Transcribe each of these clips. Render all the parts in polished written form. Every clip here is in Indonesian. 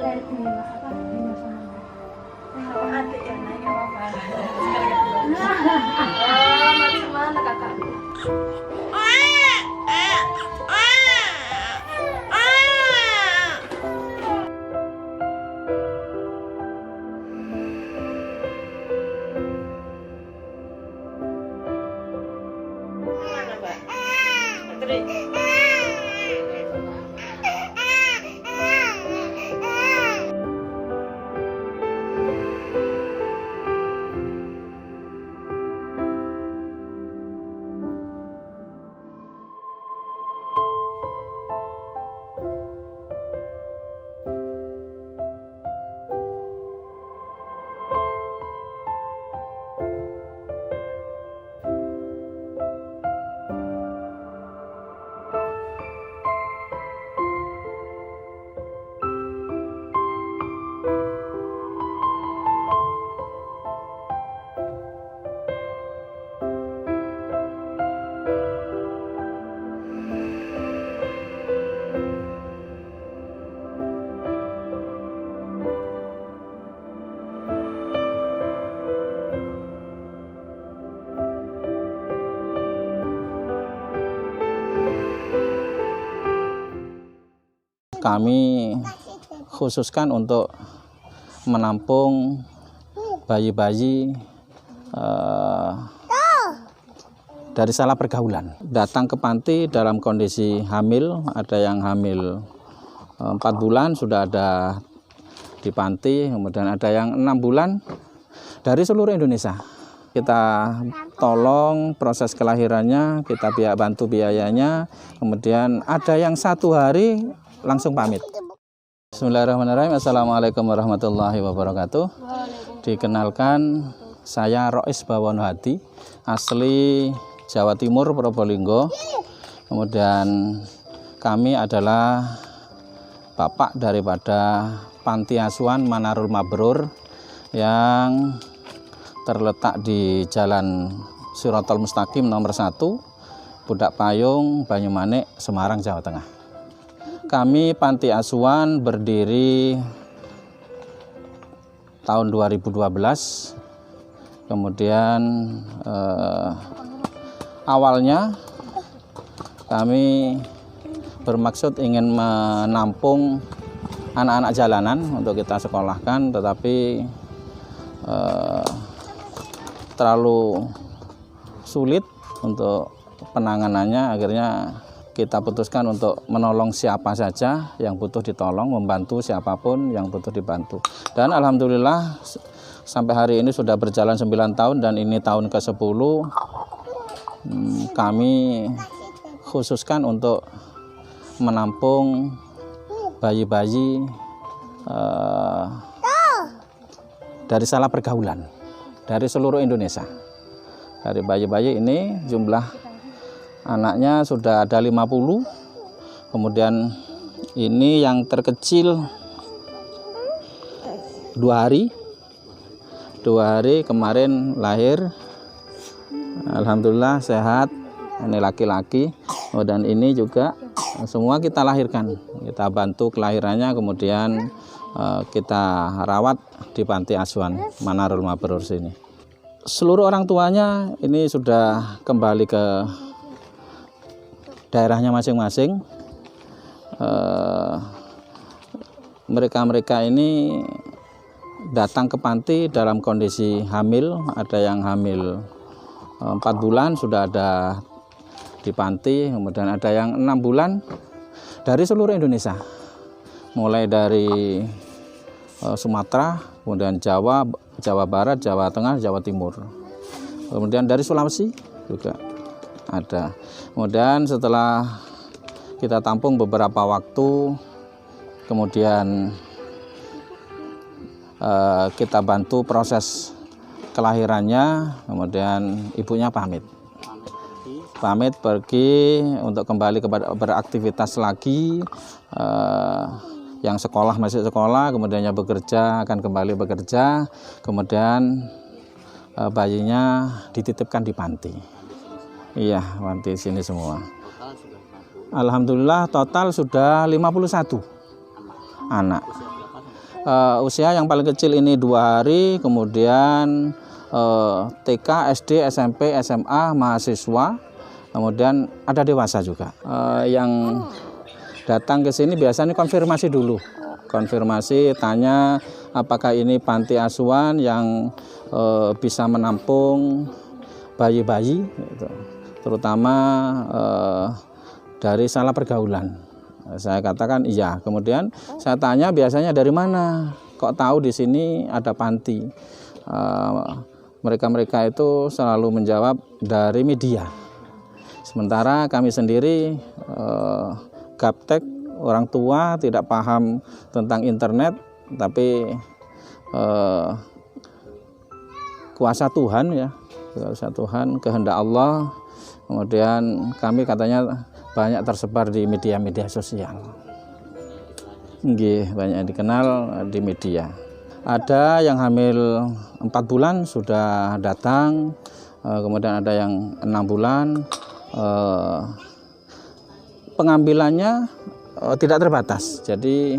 Adik ya, nanya apa? Macam mana kakak? Mana mbak? Putri. Kami khususkan untuk menampung bayi-bayi dari salah pergaulan. Datang ke panti dalam kondisi hamil, ada yang hamil 4 bulan sudah ada di panti, kemudian ada yang 6 bulan dari seluruh Indonesia. Kita tolong proses kelahirannya, kita bantu biayanya, kemudian ada yang 1 hari langsung pamit. Bismillahirrahmanirrahim. Assalamualaikum warahmatullahi wabarakatuh. Dikenalkan, saya Rois Bawono Hadi, asli Jawa Timur, Probolinggo. Kemudian kami adalah bapak daripada Panti Asuhan Manarul Mabrur yang terletak di Jalan Shirotol Mustaqim nomor 1, Budak Payung, Banyumanik, Semarang, Jawa Tengah. Kami Panti Asuhan berdiri tahun 2012, kemudian awalnya kami bermaksud ingin menampung anak-anak jalanan untuk kita sekolahkan, tetapi terlalu sulit untuk penanganannya. Akhirnya kita putuskan untuk menolong siapa saja yang butuh ditolong, membantu siapapun yang butuh dibantu. Dan alhamdulillah sampai hari ini sudah berjalan 9 tahun dan ini tahun ke-10. Kami khususkan untuk menampung bayi-bayi dari salah pergaulan dari seluruh Indonesia. Dari bayi-bayi ini jumlah anaknya sudah ada 50, kemudian ini yang terkecil 2 hari kemarin lahir, alhamdulillah sehat, ini laki-laki, dan ini juga semua kita lahirkan, kita bantu kelahirannya, kemudian kita rawat di Panti Asuhan Manarul Mabrur sini. Seluruh orang tuanya ini sudah kembali ke daerahnya masing-masing. Mereka-mereka ini datang ke panti dalam kondisi hamil, ada yang hamil 4 bulan sudah ada di panti, kemudian ada yang 6 bulan dari seluruh Indonesia, mulai dari Sumatera, kemudian Jawa, Jawa Barat, Jawa Tengah, Jawa Timur, kemudian dari Sulawesi juga ada. Kemudian setelah kita tampung beberapa waktu, kemudian kita bantu proses kelahirannya, kemudian ibunya pamit pergi untuk kembali beraktivitas lagi. Yang sekolah masih sekolah, kemudiannya bekerja akan kembali bekerja, kemudian bayinya dititipkan di panti. Iya, panti sini semua. Alhamdulillah total sudah 51 anak. usia yang paling kecil ini 2 hari, kemudian TK, SD, SMP, SMA, mahasiswa, kemudian ada dewasa juga. Yang datang ke sini biasanya konfirmasi dulu, konfirmasi, tanya apakah ini panti asuhan yang bisa menampung bayi-bayi, gitu. Terutama dari salah pergaulan. Saya katakan iya. Kemudian saya tanya biasanya dari mana? Kok tahu di sini ada panti? Mereka-mereka itu selalu menjawab dari media. Sementara kami sendiri gaptek, orang tua tidak paham tentang internet, tapi kuasa Tuhan ya, kuasa Tuhan, kehendak Allah. Kemudian kami katanya banyak tersebar di media-media sosial. Nggih, banyak yang dikenal di media. Ada yang hamil 4 bulan sudah datang, kemudian ada yang 6 bulan. Pengambilannya tidak terbatas. Jadi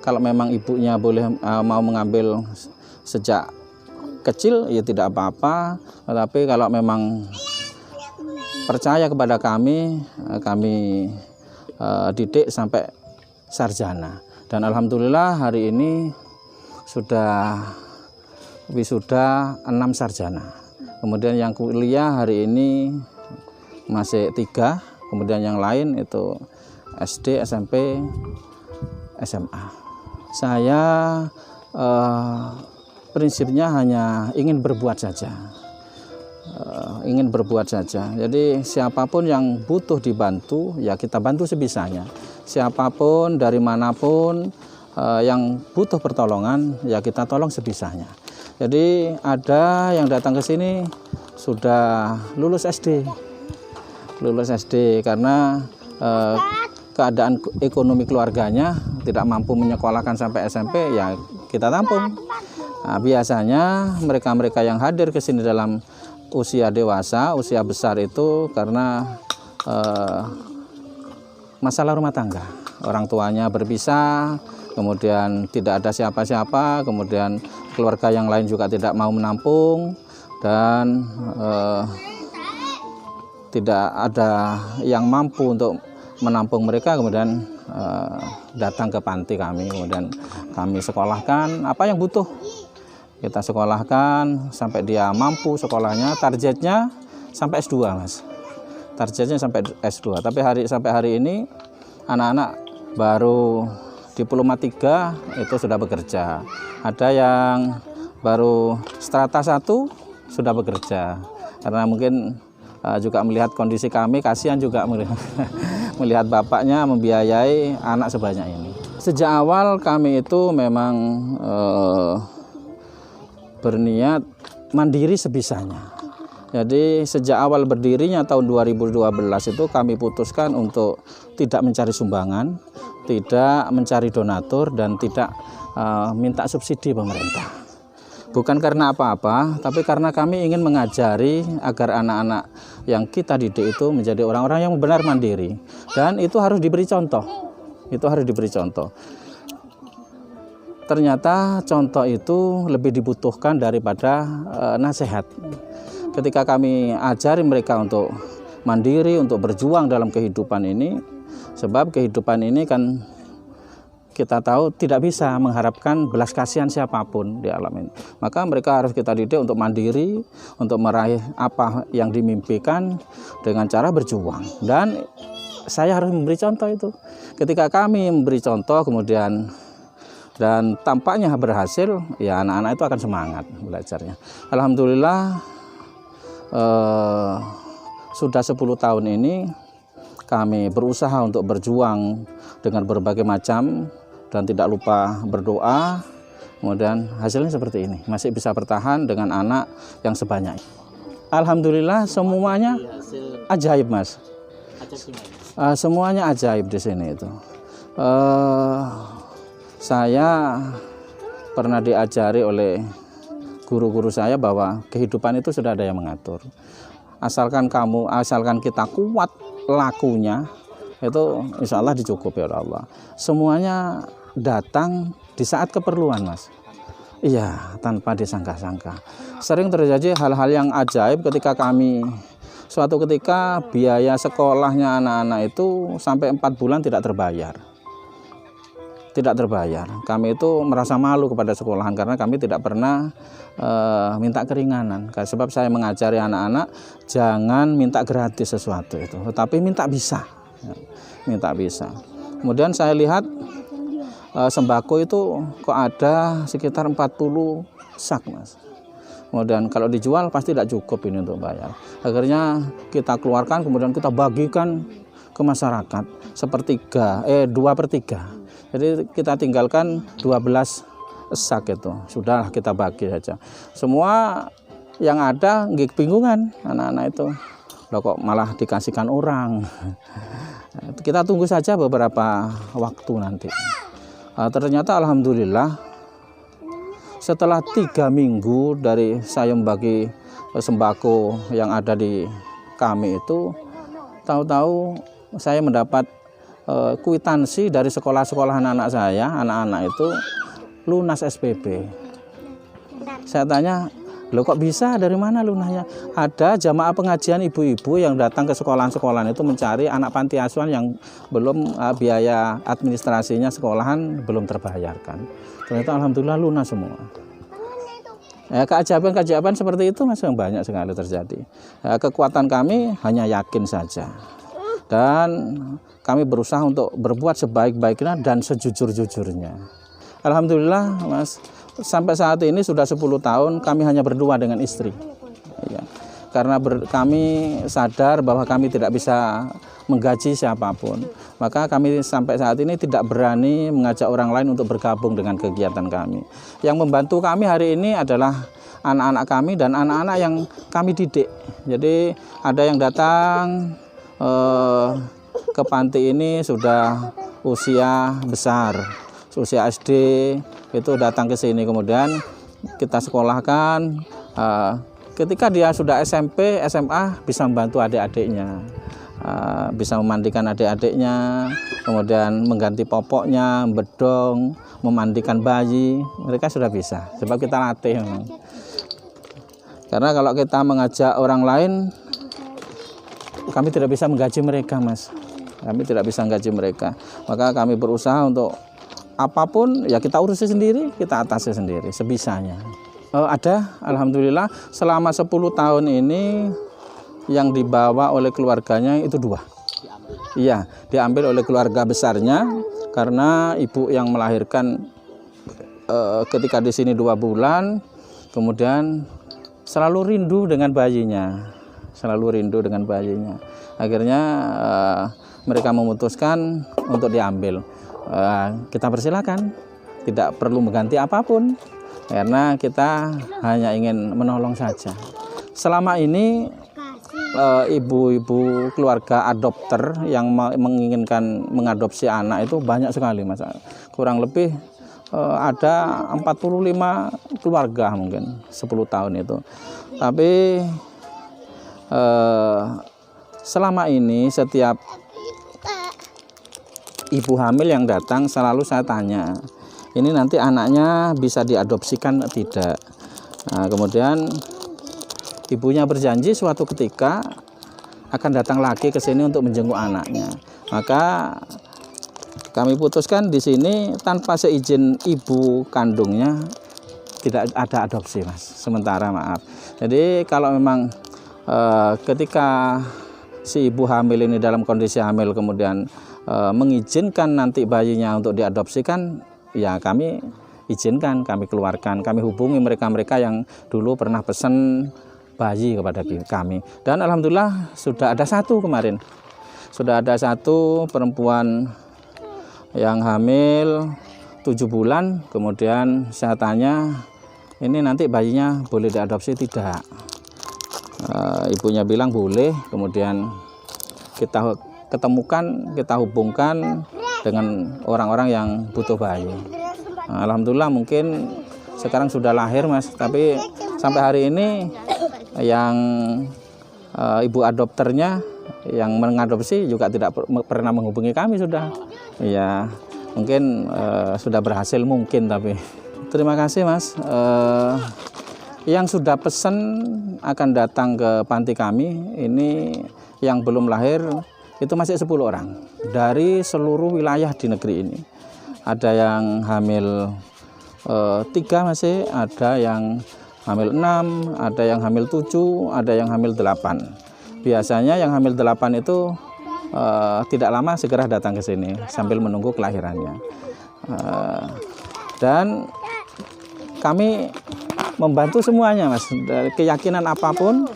kalau memang ibunya boleh mau mengambil sejak kecil ya tidak apa-apa. Tetapi kalau memang percaya kepada kami didik sampai sarjana. Dan alhamdulillah hari ini sudah wisuda 6 sarjana. Kemudian yang kuliah hari ini masih 3, kemudian yang lain itu SD, SMP, SMA. Saya prinsipnya hanya ingin berbuat saja. Ingin berbuat saja. Jadi siapapun yang butuh dibantu, ya kita bantu sebisanya. Siapapun dari manapun yang butuh pertolongan, ya kita tolong sebisanya. Jadi ada yang datang ke sini sudah lulus SD. Lulus SD karena keadaan ekonomi keluarganya tidak mampu menyekolahkan sampai SMP, ya kita tampung. Nah, biasanya mereka-mereka yang hadir ke sini dalam usia dewasa, usia besar itu karena masalah rumah tangga. Orang tuanya berpisah, kemudian tidak ada siapa-siapa, kemudian keluarga yang lain juga tidak mau menampung, dan tidak ada yang mampu untuk menampung mereka, kemudian datang ke panti kami, kemudian kami sekolahkan apa yang butuh. Kita sekolahkan sampai dia mampu sekolahnya, targetnya sampai S2 Mas. Targetnya sampai S2, tapi sampai hari ini anak-anak baru diploma 3 itu sudah bekerja. Ada yang baru strata 1 sudah bekerja. Karena mungkin juga melihat kondisi kami, kasihan juga melihat bapaknya membiayai anak sebanyak ini. Sejak awal kami itu memang berniat mandiri sebisanya. Jadi sejak awal berdirinya tahun 2012 itu kami putuskan untuk tidak mencari sumbangan, tidak mencari donatur, dan tidak minta subsidi pemerintah. Bukan karena apa-apa, tapi karena kami ingin mengajari agar anak-anak yang kita didik itu menjadi orang-orang yang benar mandiri. Dan itu harus diberi contoh. Itu harus diberi contoh. Ternyata contoh itu lebih dibutuhkan daripada nasihat. Ketika kami ajari mereka untuk mandiri, untuk berjuang dalam kehidupan ini, sebab kehidupan ini kan kita tahu tidak bisa mengharapkan belas kasihan siapapun di alam ini. Maka mereka harus kita didik untuk mandiri, untuk meraih apa yang dimimpikan dengan cara berjuang. Dan saya harus memberi contoh itu. Ketika kami memberi contoh kemudian dan tampaknya berhasil, ya anak-anak itu akan semangat belajarnya. Alhamdulillah sudah 10 tahun ini kami berusaha untuk berjuang dengan berbagai macam dan tidak lupa berdoa. Kemudian hasilnya seperti ini, masih bisa bertahan dengan anak yang sebanyak. Alhamdulillah semuanya ajaib Mas. Semuanya ajaib di sini itu. Saya pernah diajari oleh guru-guru saya bahwa kehidupan itu sudah ada yang mengatur. Asalkan kita kuat lakunya, itu insya Allah dicukupi oleh Allah. Semuanya datang di saat keperluan, Mas. Iya, tanpa disangka-sangka. Sering terjadi hal-hal yang ajaib ketika kami suatu ketika biaya sekolahnya anak-anak itu sampai 4 bulan tidak terbayar. Tidak terbayar. Kami itu merasa malu kepada sekolahan karena kami tidak pernah minta keringanan. Sebab saya mengajari anak-anak jangan minta gratis sesuatu itu, tetapi minta bisa. Minta bisa. Kemudian saya lihat sembako itu kok ada sekitar 40 sak, Mas. Kemudian kalau dijual pasti tidak cukup ini untuk bayar. Akhirnya kita keluarkan, kemudian kita bagikan ke masyarakat 2/3. Jadi kita tinggalkan 12 sak itu. Sudah kita bagi saja. Semua yang ada bingungan anak-anak itu. Loh kok malah dikasihkan orang. Kita tunggu saja beberapa waktu nanti. Ternyata alhamdulillah setelah 3 minggu dari saya membagi sembako yang ada di kami itu, tahu-tahu saya mendapat kwitansi dari sekolah-sekolah anak-anak saya, anak-anak itu lunas SPP. Saya tanya, loh kok bisa, dari mana lunasnya? Ada jamaah pengajian ibu-ibu yang datang ke sekolahan-sekolahan itu mencari anak panti asuhan yang belum biaya administrasinya sekolahan belum terbayarkan. Ternyata alhamdulillah lunas semua. Keajaiban-keajaiban seperti itu masih banyak sekali terjadi. Kekuatan kami hanya yakin saja. Dan kami berusaha untuk berbuat sebaik-baiknya dan sejujur-jujurnya. Alhamdulillah, Mas, sampai saat ini sudah 10 tahun kami hanya berdua dengan istri. Ya. Karena kami sadar bahwa kami tidak bisa menggaji siapapun. Maka kami sampai saat ini tidak berani mengajak orang lain untuk bergabung dengan kegiatan kami. Yang membantu kami hari ini adalah anak-anak kami dan anak-anak yang kami didik. Jadi ada yang datang ke panti ini sudah usia besar, usia SD, itu datang ke sini, kemudian kita sekolahkan. Ketika dia sudah SMP, SMA, bisa membantu adik-adiknya, bisa memandikan adik-adiknya, kemudian mengganti popoknya, bedong, memandikan bayi, mereka sudah bisa, sebab kita latih. Karena kalau kita mengajak orang lain, kami tidak bisa menggaji mereka, Mas. Kami tidak bisa menggaji mereka. Maka kami berusaha untuk apapun, ya kita urusi sendiri, kita atasi sendiri, sebisanya. Ada, alhamdulillah, selama 10 tahun ini yang dibawa oleh keluarganya itu 2. Iya, diambil oleh keluarga besarnya, karena ibu yang melahirkan ketika di sini 2 bulan, kemudian selalu rindu dengan bayinya. Akhirnya mereka memutuskan untuk diambil. Kita persilakan, tidak perlu mengganti apapun, karena kita hanya ingin menolong saja. Selama ini ibu-ibu keluarga adopter yang menginginkan mengadopsi anak itu banyak sekali, Mas. Kurang lebih ada 45 keluarga mungkin 10 tahun itu. Tapi selama ini setiap ibu hamil yang datang selalu saya tanya, ini nanti anaknya bisa diadopsikan atau tidak. Nah, kemudian ibunya berjanji suatu ketika akan datang lagi ke sini untuk menjenguk anaknya. Maka kami putuskan di sini tanpa seizin ibu kandungnya tidak ada adopsi, Mas. Sementara, maaf. Jadi kalau memang ketika si ibu hamil ini dalam kondisi hamil kemudian mengizinkan nanti bayinya untuk diadopsikan, ya kami izinkan, kami keluarkan, kami hubungi mereka-mereka yang dulu pernah pesan bayi kepada kami. Dan alhamdulillah sudah ada 1 kemarin. Sudah ada 1 perempuan yang hamil 7 bulan, kemudian saya tanya, ini nanti bayinya boleh diadopsi tidak? Ibunya bilang boleh, kemudian kita ketemukan, kita hubungkan dengan orang-orang yang butuh bayi. Alhamdulillah mungkin sekarang sudah lahir, Mas, tapi sampai hari ini yang ibu adopternya yang mengadopsi juga tidak pernah menghubungi kami sudah. Iya. Mungkin sudah berhasil mungkin, tapi terima kasih Mas. Yang sudah pesan akan datang ke panti kami ini yang belum lahir itu masih 10 orang dari seluruh wilayah di negeri ini. Ada yang hamil 3 masih, ada yang hamil 6, ada yang hamil 7, ada yang hamil 8. Biasanya yang hamil 8 itu tidak lama segera datang ke sini sambil menunggu kelahirannya. Dan kami membantu semuanya Mas, dari keyakinan apapun.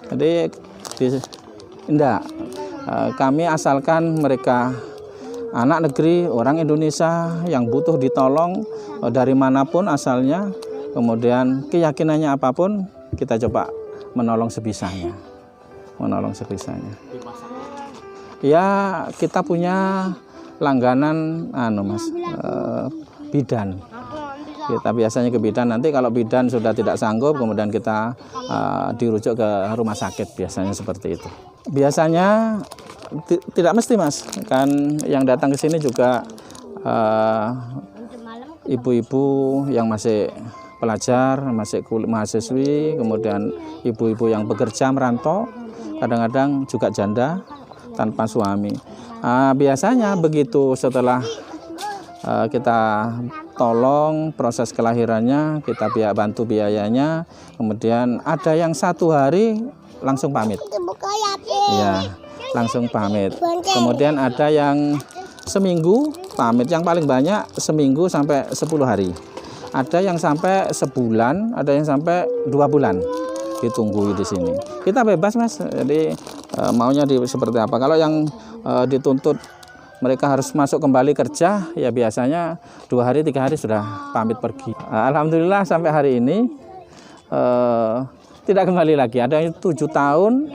Jadi kami asalkan mereka anak negeri, orang Indonesia yang butuh ditolong dari manapun asalnya, kemudian keyakinannya apapun, kita coba menolong sebisanya. Ya, kita punya langganan Mas, bidan. Kita biasanya ke bidan, nanti kalau bidan sudah tidak sanggup, kemudian kita dirujuk ke rumah sakit, biasanya seperti itu. Biasanya tidak mesti Mas, kan yang datang ke sini juga ibu-ibu yang masih pelajar, masih mahasiswi, kemudian ibu-ibu yang bekerja merantau, kadang-kadang juga janda tanpa suami. Biasanya begitu setelah kita tolong proses kelahirannya, kita bantu biayanya, kemudian ada yang 1 hari langsung pamit. Ya, langsung pamit. Kemudian ada yang seminggu pamit, yang paling banyak seminggu sampai 10 hari. Ada yang sampai sebulan, ada yang sampai 2 bulan ditunggu di sini. Kita bebas Mas, jadi maunya seperti apa. Kalau yang dituntut mereka harus masuk kembali kerja, ya biasanya 2 hari 3 hari sudah pamit pergi. Alhamdulillah sampai hari ini tidak kembali lagi. Ada yang 7 tahun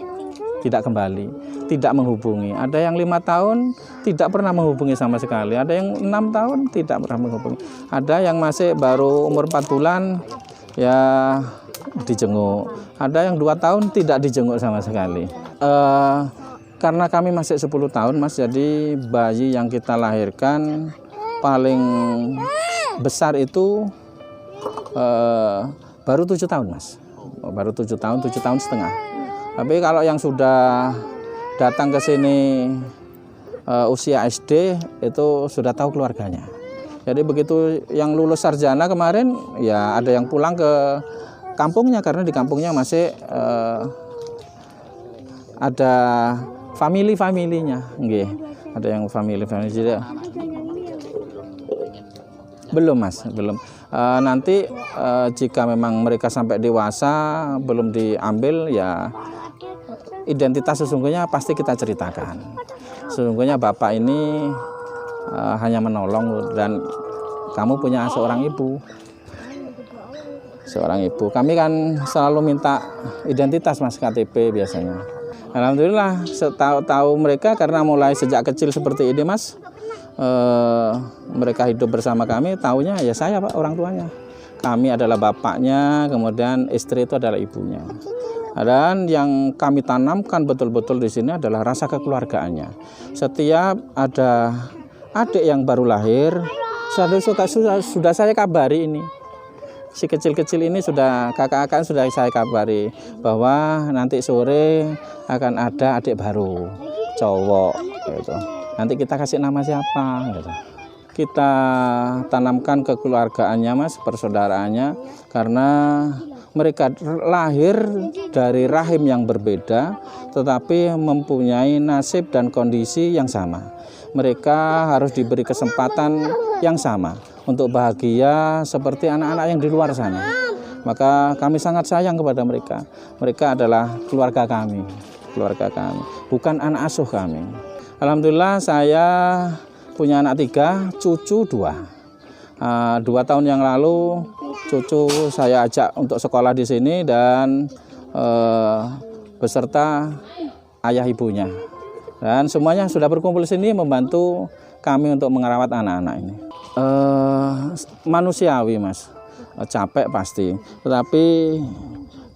tidak kembali, tidak menghubungi. Ada yang 5 tahun tidak pernah menghubungi sama sekali. Ada yang 6 tahun tidak pernah menghubungi. Ada yang masih baru umur 4 bulan ya dijenguk. Ada yang 2 tahun tidak dijenguk sama sekali. Karena kami masih 10 tahun Mas, jadi bayi yang kita lahirkan paling besar itu baru 7 tahun Mas. Baru 7 tahun, 7 tahun setengah. Tapi kalau yang sudah datang ke sini usia SD itu sudah tahu keluarganya. Jadi begitu yang lulus sarjana kemarin, ya ada yang pulang ke kampungnya karena di kampungnya masih ada familinya, nggih. Ada yang family jadi belum Mas, belum. Nanti jika memang mereka sampai dewasa belum diambil, ya identitas sesungguhnya pasti kita ceritakan. Sesungguhnya bapak ini hanya menolong dan kamu punya seorang ibu. Kami kan selalu minta identitas Mas, KTP biasanya. Alhamdulillah tahu mereka karena mulai sejak kecil seperti ini Mas. Mereka hidup bersama kami, taunya ya saya Pak, orang tuanya. Kami adalah bapaknya, kemudian istri itu adalah ibunya. Dan yang kami tanamkan betul-betul di sini adalah rasa kekeluargaannya. Setiap ada adik yang baru lahir, sudah saya kabari ini. Si kecil-kecil ini sudah kakak-kakak sudah saya kabari bahwa nanti sore akan ada adik baru cowok gitu. Nanti kita kasih nama siapa gitu. Kita tanamkan kekeluargaannya Mas, persaudaraannya, karena mereka lahir dari rahim yang berbeda tetapi mempunyai nasib dan kondisi yang sama. Mereka harus diberi kesempatan yang sama untuk bahagia seperti anak-anak yang di luar sana. Maka kami sangat sayang kepada mereka. Mereka adalah keluarga kami, bukan anak asuh kami. Alhamdulillah saya punya anak 3, cucu 2. 2 tahun yang lalu cucu saya ajak untuk sekolah di sini dan beserta ayah ibunya. Dan semuanya sudah berkumpul di sini membantu kami untuk merawat anak-anak ini. Manusiawi Mas, capek pasti, tetapi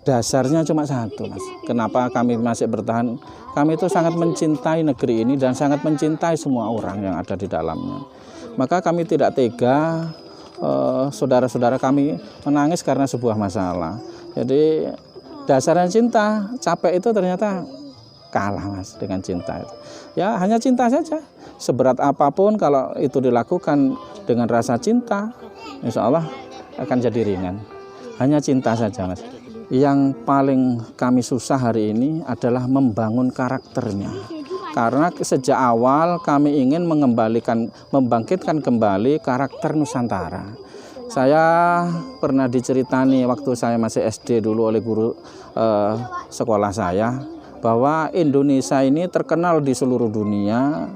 dasarnya cuma satu, Mas. Kenapa kami masih bertahan? Kami itu sangat mencintai negeri ini dan sangat mencintai semua orang yang ada di dalamnya. Maka kami tidak tega saudara-saudara kami menangis karena sebuah masalah. Jadi dasarnya cinta, capek itu ternyata kalah, Mas, dengan cinta itu. Ya hanya cinta saja. Seberat apapun kalau itu dilakukan dengan rasa cinta, insya Allah akan jadi ringan. Hanya cinta saja, Mas. Yang paling kami susah hari ini adalah membangun karakternya. Karena sejak awal kami ingin membangkitkan kembali karakter Nusantara. Saya pernah diceritani waktu saya masih SD dulu oleh guru sekolah saya, bahwa Indonesia ini terkenal di seluruh dunia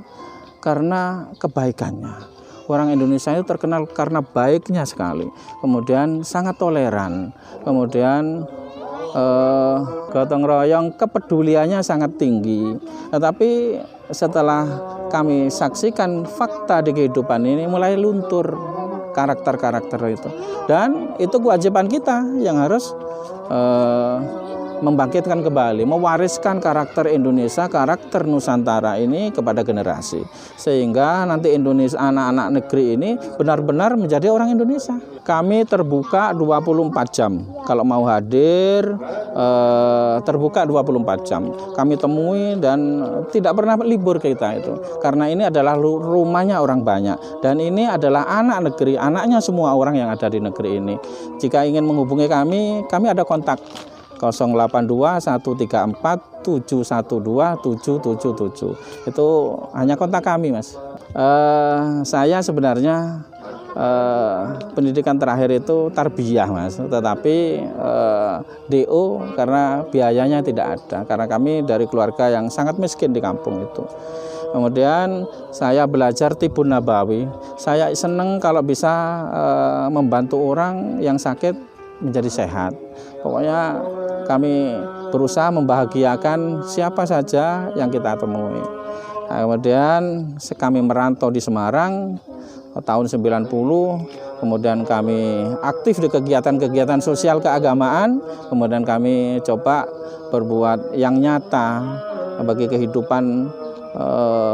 karena kebaikannya. Orang Indonesia itu terkenal karena baiknya sekali, kemudian sangat toleran, kemudian gotong royong, kepeduliannya sangat tinggi. Tetapi setelah kami saksikan fakta di kehidupan ini mulai luntur karakter-karakter itu, dan itu kewajiban kita yang harus membangkitkan kembali, mewariskan karakter Indonesia, karakter Nusantara ini kepada generasi, sehingga nanti Indonesia, anak-anak negeri ini benar-benar menjadi orang Indonesia. Kami terbuka 24 jam, kalau mau hadir terbuka 24 jam. Kami temui dan tidak pernah libur kita itu, karena ini adalah rumahnya orang banyak, dan ini adalah anak negeri, anaknya semua orang yang ada di negeri ini. Jika ingin menghubungi kami ada kontak 082 134 712 777. Itu hanya kontak kami, Mas. Saya sebenarnya pendidikan terakhir itu tarbiyah, Mas, tetapi DO karena biayanya tidak ada, karena kami dari keluarga yang sangat miskin di kampung itu. Kemudian saya belajar Tibun Nabawi. Saya senang kalau bisa membantu orang yang sakit menjadi sehat. Pokoknya kami berusaha membahagiakan siapa saja yang kita temui. Nah, kemudian kami merantau di Semarang tahun 90, kemudian kami aktif di kegiatan-kegiatan sosial keagamaan, kemudian kami coba berbuat yang nyata bagi kehidupan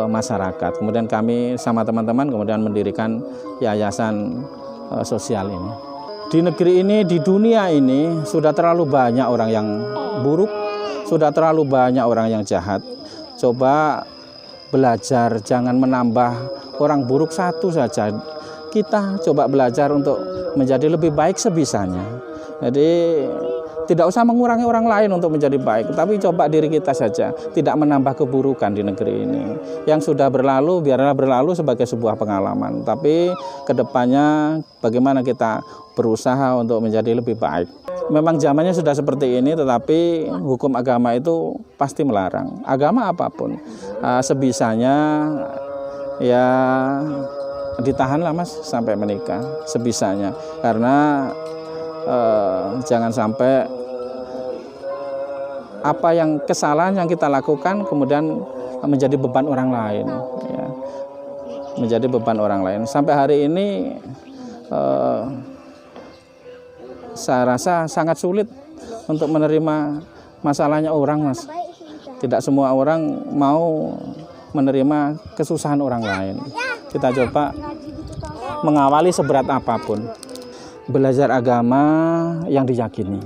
masyarakat. Kemudian kami sama teman-teman kemudian mendirikan yayasan sosial ini. Di negeri ini, di dunia ini sudah terlalu banyak orang yang buruk, sudah terlalu banyak orang yang jahat. Coba belajar, jangan menambah orang buruk satu saja. Kita coba belajar untuk menjadi lebih baik sebisanya. Jadi tidak usah mengurangi orang lain untuk menjadi baik, tapi coba diri kita saja, tidak menambah keburukan di negeri ini. Yang sudah berlalu, biarlah berlalu sebagai sebuah pengalaman. Tapi kedepannya bagaimana kita berusaha untuk menjadi lebih baik. Memang zamannya sudah seperti ini, tetapi hukum agama itu pasti melarang. Agama apapun, sebisanya ya ditahanlah, Mas, sampai menikah, sebisanya. Karena jangan sampai apa yang kesalahan yang kita lakukan kemudian menjadi beban orang lain, ya. Menjadi beban orang lain. Sampai hari ini saya rasa sangat sulit untuk menerima masalahnya orang, Mas. Tidak semua orang mau menerima kesusahan orang lain. Kita coba mengawali seberat apapun. Belajar agama yang diyakini,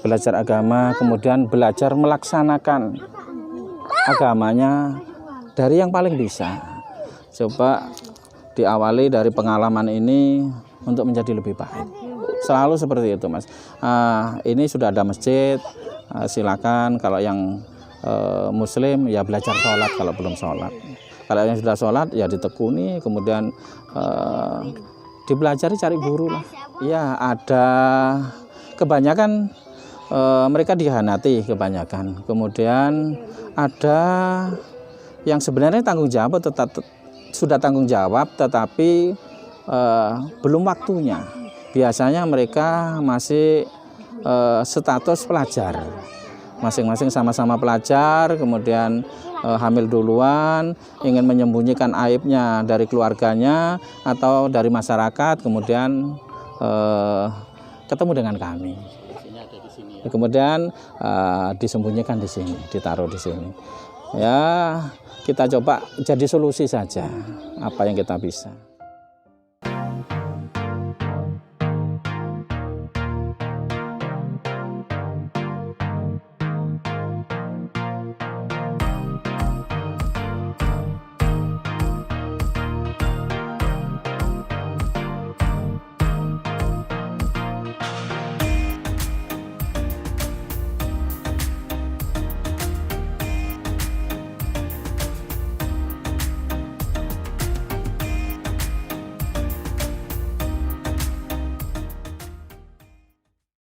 belajar agama, kemudian belajar melaksanakan agamanya dari yang paling bisa. Coba diawali dari pengalaman ini untuk menjadi lebih baik. Selalu seperti itu, Mas. Ini sudah ada masjid, silakan. Kalau yang Muslim ya belajar sholat kalau belum sholat. Kalau yang sudah sholat ya ditekuni, kemudian dipelajari, cari guru lah. Ya ada kebanyakan mereka dihianati kebanyakan. Kemudian ada yang sebenarnya tanggung jawab sudah tanggung jawab, tetapi belum waktunya. Biasanya mereka masih status pelajar. Masing-masing sama-sama pelajar, kemudian hamil duluan, ingin menyembunyikan aibnya dari keluarganya atau dari masyarakat, kemudian ketemu dengan kami. Biasanya ada di sini. Kemudian disembunyikan di sini, ditaruh di sini. Ya, kita coba jadi solusi saja apa yang kita bisa.